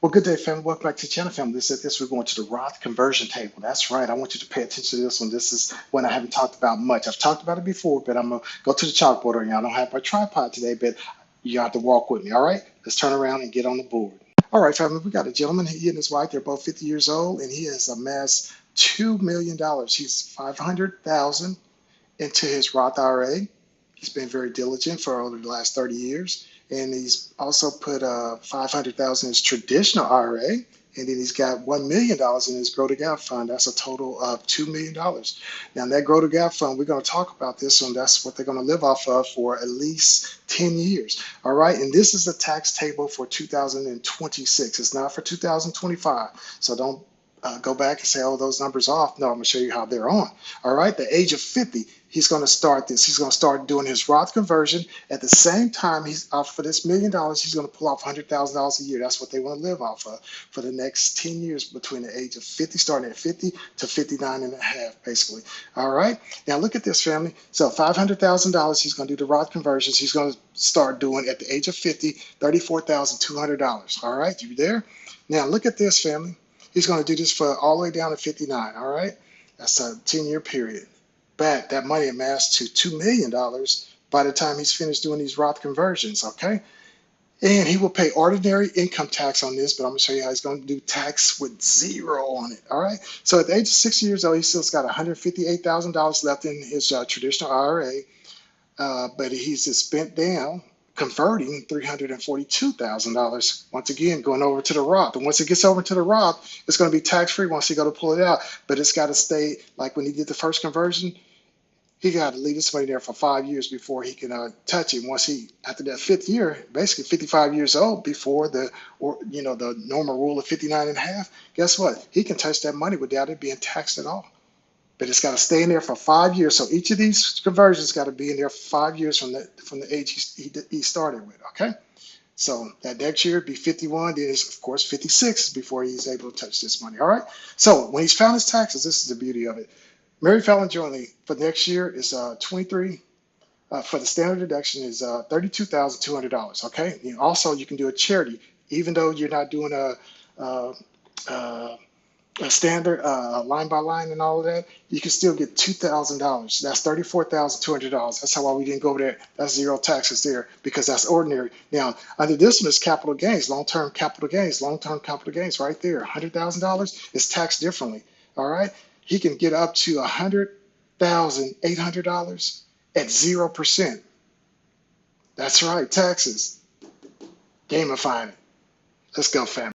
Well, good day, family. Welcome back to the channel, family. We're going to the Roth conversion table. That's right. I want you to pay attention to this one. This is one I haven't talked about much. I've talked about it before, but I'm going to go to the chalkboard right now. I don't have my tripod today, but you have to walk with me. All right? Let's turn around and get on the board. All right, family. We got a gentleman. He and his wife, they're both 50 years old, and he has amassed $2 million. He's 500,000 into his Roth IRA. He's been very diligent for over the last 30 years. And he's also put 500,000 in his traditional IRA. And then he's got $1 million in his Grow to Gap fund. That's a total of $2 million. Now, in that Grow to Gap fund, we're going to talk about this one. That's what they're going to live off of for at least 10 years. All right. And this is the tax table for 2026. It's not for 2025. So don't go back and say, oh, those numbers off. No, I'm going to show you how they're on. All right. The age of 50, he's going to start this. He's going to start doing his Roth conversion. At the same time, he's off for this $1 million. He's going to pull off $100,000 a year. That's what they want to live off of for the next 10 years between the age of 50, starting at 50 to 59 and a half, basically. All right. Now, look at this, family. So $500,000, he's going to do the Roth conversions. He's going to start doing at the age of 50, $34,200. All right. You there? Now, look at this, family. He's going to do this for all the way down to 59, all right? That's a 10-year period. But that money amassed to $2 million by the time he's finished doing these Roth conversions, okay? And he will pay ordinary income tax on this, but I'm going to show you how he's going to do tax with zero on it, all right? So at the age of 60 years old, he still's got $158,000 left in his traditional IRA, but he's just spent down converting $342,000. Once again, going over to the Roth. And once it gets over to the Roth, it's going to be tax-free once you go to pull it out. But it's got to stay, like when he did the first conversion, he got to leave this money there for 5 years before he can touch it. Once he, after that fifth year, basically 55 years old before the normal rule of 59 and a half, guess what? He can touch that money without it being taxed at all. But it's got to stay in there for 5 years. So each of these conversions got to be in there for 5 years from the age he started with. Okay. So that next year be 51. Then it's of course 56 before he's able to touch this money. All right. So when he's found his taxes, this is the beauty of it. Married filing jointly for next year is 23. For the standard deduction is $32,200. Okay. And also you can do a charity, even though you're not doing a standard line by line and all of that, you can still get $2,000. That's $34,200. That's how we didn't go over there. That's zero taxes there because that's ordinary. Now, under this one is capital gains, long-term capital gains right there. $100,000 is taxed differently. All right. He can get up to $100,800 at 0%. That's right. Taxes. Gamifying it. Let's go, family.